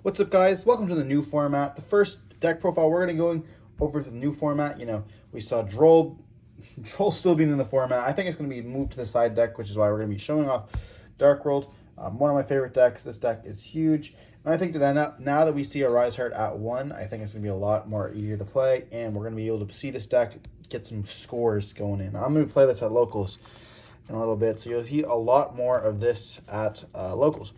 What's up, guys? Welcome to the new format. The first deck profile, we're going to go over the new format. We saw Droll still being in the format. I think it's going to be moved to the side deck, which is why we're going to be showing off Darkworld. One of my favorite decks. This deck is huge. And I think that now that we see a Rise Heart at 1, I think it's going to be a lot more easier to play. And we're going to be able to see this deck get some scores going in. I'm going to play this at locals in a little bit. So you'll see a lot more of this at locals.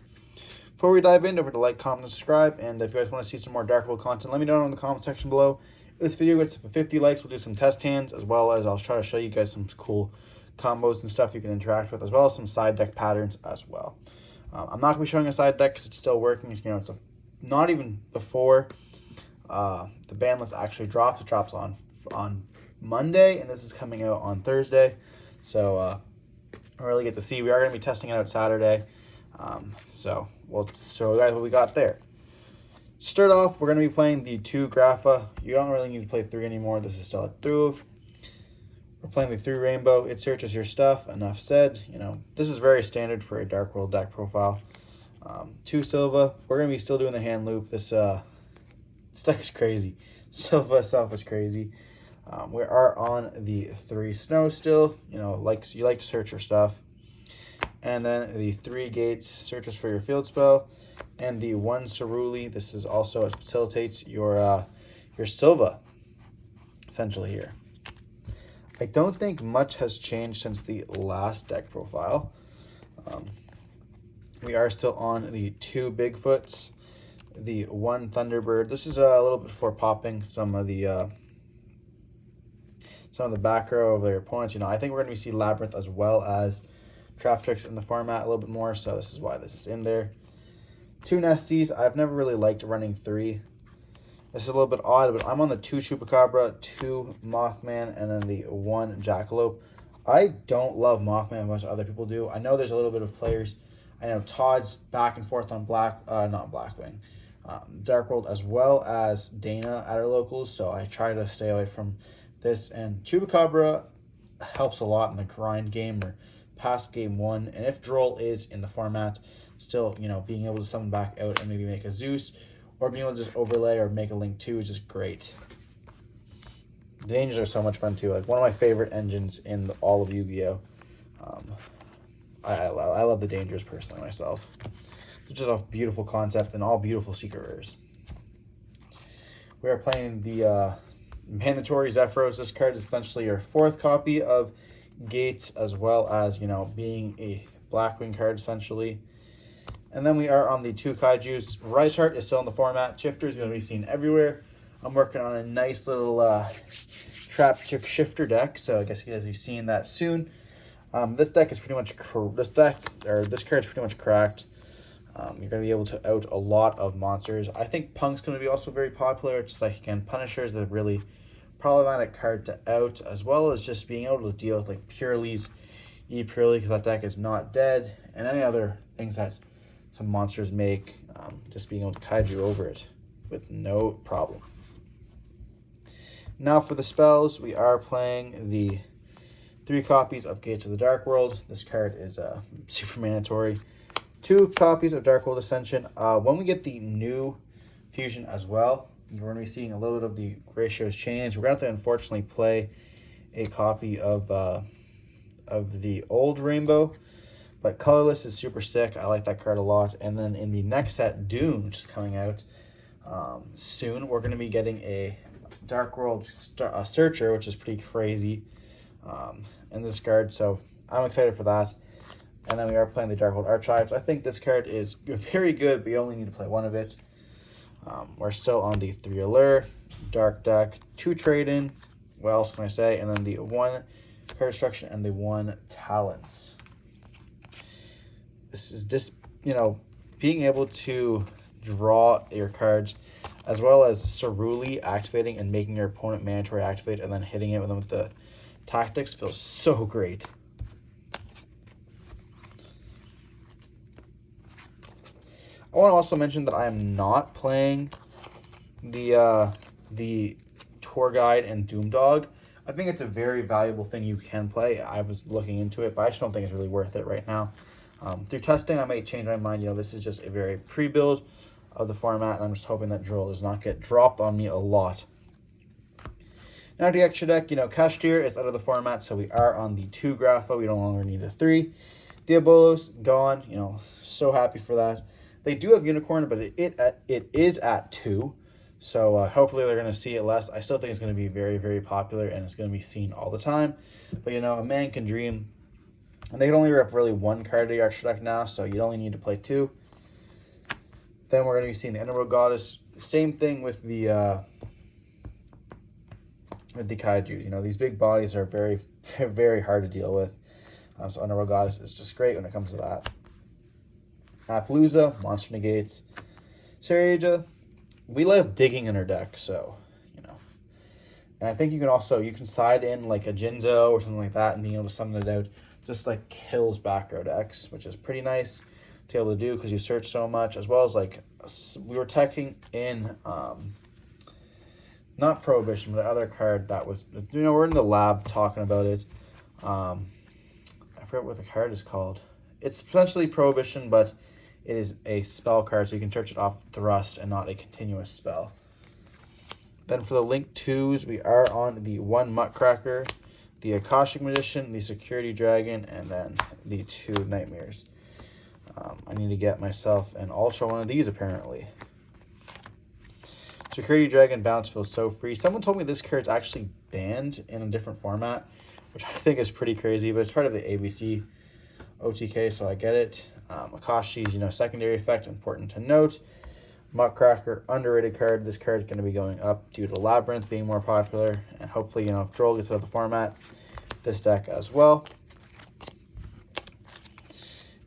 Before we dive in, don't forget to like, comment, and subscribe. And if you guys want to see some more Darkworld content, let me know in the comment section below. If this video gets to 50 likes, we'll do some test hands, as well as I'll try to show you guys some cool combos and stuff you can interact with, as well as some side deck patterns as well. I'm not going to be showing a side deck because it's still working. It's not even before the Banlist actually drops. It drops on Monday, and this is coming out on Thursday. So I really get to see. We are going to be testing it out Saturday. So we'll show you guys what we got there. Start off, we're going to be playing the 2 Grapha. You don't really need to play 3 anymore. This is still a 2. We're playing the 3 Rainbow. It searches your stuff. Enough said. This is very standard for a Darkworld deck profile. 2 Silva. We're going to be still doing the hand loop. This deck is crazy. Silva itself is crazy. We are on the 3 Snow still. You like to search your stuff. And then the 3 Gates, searches for your field spell. And the 1 Ceruli, this is also, it facilitates your Silva, essentially here. I don't think much has changed since the last deck profile. We are still on the 2 Bigfoots, the 1 Thunderbird. This is a little bit before popping some of the back row of their opponents. I think we're going to see Labyrinth as well as Trap Tricks in the format a little bit more, so this is why this is in there. 2 Nesties. I've never really liked running 3. This is a little bit odd, but I'm on the 2 Chupacabra, 2 Mothman, and then the 1 Jackalope. I don't love Mothman as much as other people do. I know there's a little bit of players. I know Todd's back and forth on not Blackwing, Darkworld, as well as Dana at our locals, so I try to stay away from this. And Chupacabra helps a lot in the grind game or past game 1, and if Droll is in the format, still, being able to summon back out and maybe make a Zeus, or being able to just overlay or make a Link 2 is just great. The Dangers are so much fun too. Like, one of my favorite engines in all of Yu-Gi-Oh! I love the Dangers personally myself. It's just a beautiful concept and all beautiful secret rares. We are playing the mandatory Zephyros. This card is essentially your 4th copy of Gates, as well as, being a Blackwing card essentially. And then we are on the 2 Kaijus. Rise Heart is still in the format. Shifter is going to be seen everywhere. I'm working on a nice little Trap Trick Shifter deck, so I guess you guys will be seeing that soon. This deck is pretty much this card is pretty much cracked. You're going to be able to out a lot of monsters. I think Punk's going to be also very popular. Just like, again, Punishers, the really problematic card to out, as well as just being able to deal with like Purely's Purely, because that deck is not dead, and any other things that some monsters make, just being able to kaiju over it with no problem. Now for the spells, we are playing the 3 copies of Gates of the Darkworld. This card is super mandatory. 2 copies of Darkworld Ascension. When we get the new fusion as well, we're going to be seeing a little bit of the ratios change. We're going to have to unfortunately play a copy of the old Rainbow, but Colorless is super sick. I like that card a lot. And then in the next set, Dune, which is coming out soon, we're going to be getting a Darkworld Searcher, which is pretty crazy in this card. So I'm excited for that. And then we are playing the Darkworld Archives. I think this card is very good, but you only need to play 1 of it. We're still on the 3 Allure, Dark Deck, 2 Trade-In, what else can I say? And then the 1 Card Destruction and the 1 Talents. This is just, being able to draw your cards, as well as Ceruli activating and making your opponent mandatory activate, and then hitting it with the tactics feels so great. I want to also mention that I am not playing the Tour Guide and Doomdog. I think it's a very valuable thing you can play. I was looking into it, but I just don't think it's really worth it right now. Through testing, I might change my mind. This is just a very pre-build. of the format, and I'm just hoping that Droll does not get dropped on me a lot. Now the extra deck, Cashier is out of the format, so we are on the 2 Grapha. We no longer need the 3. Diabolos, gone. So happy for that. They do have Unicorn, but it is at 2. So hopefully they're going to see it less. I still think it's going to be very, very popular, and it's going to be seen all the time. But, a man can dream. And they can only rip really 1 card to your extra deck now, so you only need to play 2. Then we're going to be seeing the Underworld Goddess. Same thing with the Kaiju. These big bodies are very, very hard to deal with. So Underworld Goddess is just great when it comes to that. Appaloosa, Monster Negates. Saraja, we love digging in our deck, so, And I think you can side in like a Jinzo or something like that and being able to summon it out. Just like kills back row decks, which is pretty nice to be able to do because you search so much, as well as like we were teching in not Prohibition, but the other card that was, we're in the lab talking about it. I forget what the card is called. It's essentially Prohibition, but it is a spell card, so you can search it off thrust and not a continuous spell. Then for the Link 2s, we are on the 1 Muttcracker, the Akashic Magician, the Security Dragon, and then the 2 Nightmares. I need to get myself an Ultra one of these, apparently. Security Dragon bounce feels so free. Someone told me this card's actually banned in a different format, which I think is pretty crazy, but it's part of the ABC OTK, so I get it. Akashi's, secondary effect, important to note. Muttcracker, underrated card. This card is going to be going up due to Labyrinth being more popular, and hopefully, if Droll gets out of the format, this deck as well.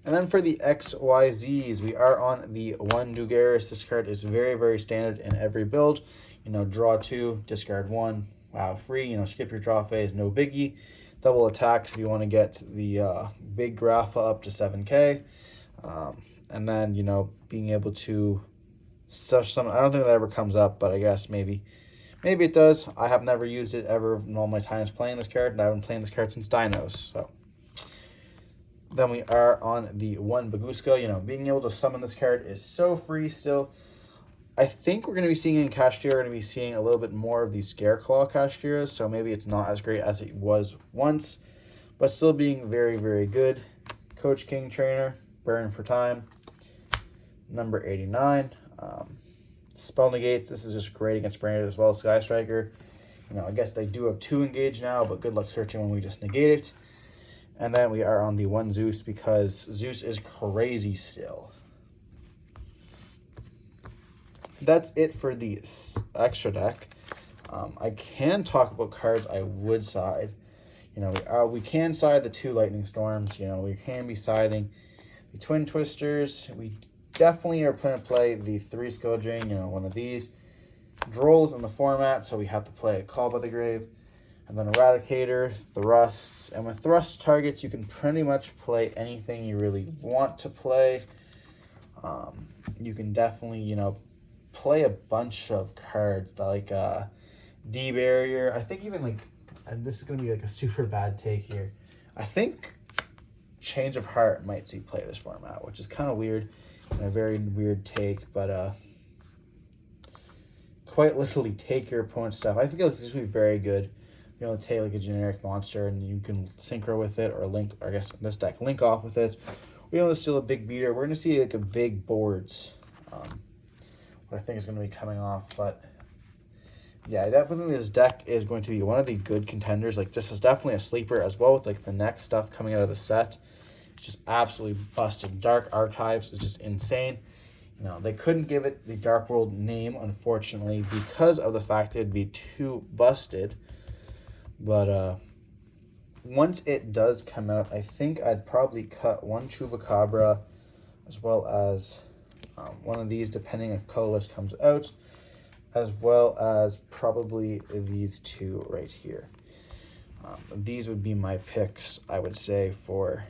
And then for the XYZs, we are on the 1 Dugaris. This card is very, very standard in every build. Draw 2, discard 1, wow, free. Skip your draw phase, no biggie. Double attacks if you want to get the big Grapha up to 7K. And then, being able to some, I don't think that ever comes up, but I guess maybe it does. I have never used it ever in all my times playing this card, and I've been playing this card since Dinos, so. Then we are on the 1 Baguska. Being able to summon this card is so free still. I think we're going to be seeing in Cashier, we're going to be seeing a little bit more of these Scareclaw Cashiers, so maybe it's not as great as it was once, but still being very, very good. Coach King Trainer, Burn for Time. Number 89. Spell Negates, this is just great against Brainerd as well as Sky Striker. I guess they do have 2 engaged now, but good luck searching when we just negate it. And then we are on the 1 Zeus because Zeus is crazy still. That's it for the extra deck. I can talk about cards I would side. We can side the 2 Lightning Storms. We can be siding the Twin Twisters. We definitely are going to play the 3 Skill Drain, one of these. Droll's in the format, so we have to play a Call by the Grave. And then Eradicator, Thrusts. And with Thrust targets, you can pretty much play anything you really want to play. You can definitely, play a bunch of cards like D-Barrier. I think even and this is going to be a super bad take here. I think Change of Heart might see play this format, which is kind of weird and a very weird take, but quite literally take your opponent's stuff. I think this is going to be very good. You're able to take a generic monster and you can synchro with it or link, or I guess in this deck, link off with it. We're going to steal a big beater. We're going to see a big boards. What I think is going to be coming off, but yeah, I definitely think this deck is going to be one of the good contenders. This is definitely a sleeper as well with the next stuff coming out of the set. It's just absolutely busted. Dark Archives is just insane. They couldn't give it the Darkworld name, unfortunately, because of the fact it'd be too busted. But once it does come out, I think I'd probably cut 1 Chupacabra as well as one of these, depending if colorless comes out, as well as probably these 2 right here. These would be my picks, I would say, for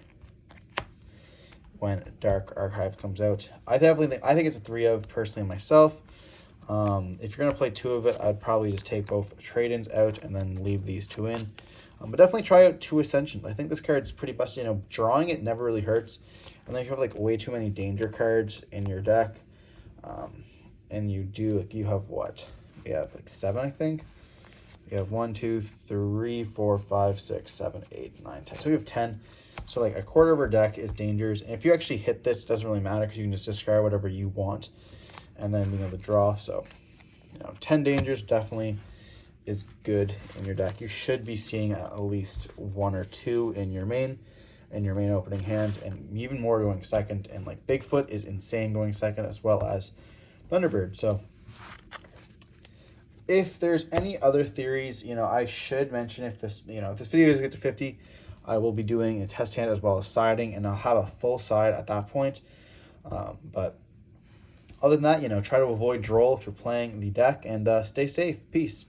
when Dark Archive comes out. I think it's a 3 of personally myself. If you're gonna play 2 of it, I'd probably just take both trade-ins out and then leave these 2 in. But definitely try out 2 Ascensions. I think this card's pretty busted. Drawing it never really hurts. And then if you have way too many danger cards in your deck, and you do, like, you have what? We have like 7, I think. We have 1, 2, 3, 4, 5, 6, 7, 8, 9, 10. So we have 10. So like a quarter of our deck is dangers. And if you actually hit this, it doesn't really matter because you can just discard whatever you want and then being able to draw. So, 10 dangers definitely is good in your deck. You should be seeing at least 1 or 2 in your main opening hand, and even more going second. And like Bigfoot is insane going second, as well as Thunderbird. So if there's any other theories, I should mention, if this video does get to 50, I will be doing a test hand as well as siding, and I'll have a full side at that point. But other than that, try to avoid droll if you're playing the deck, and stay safe. Peace.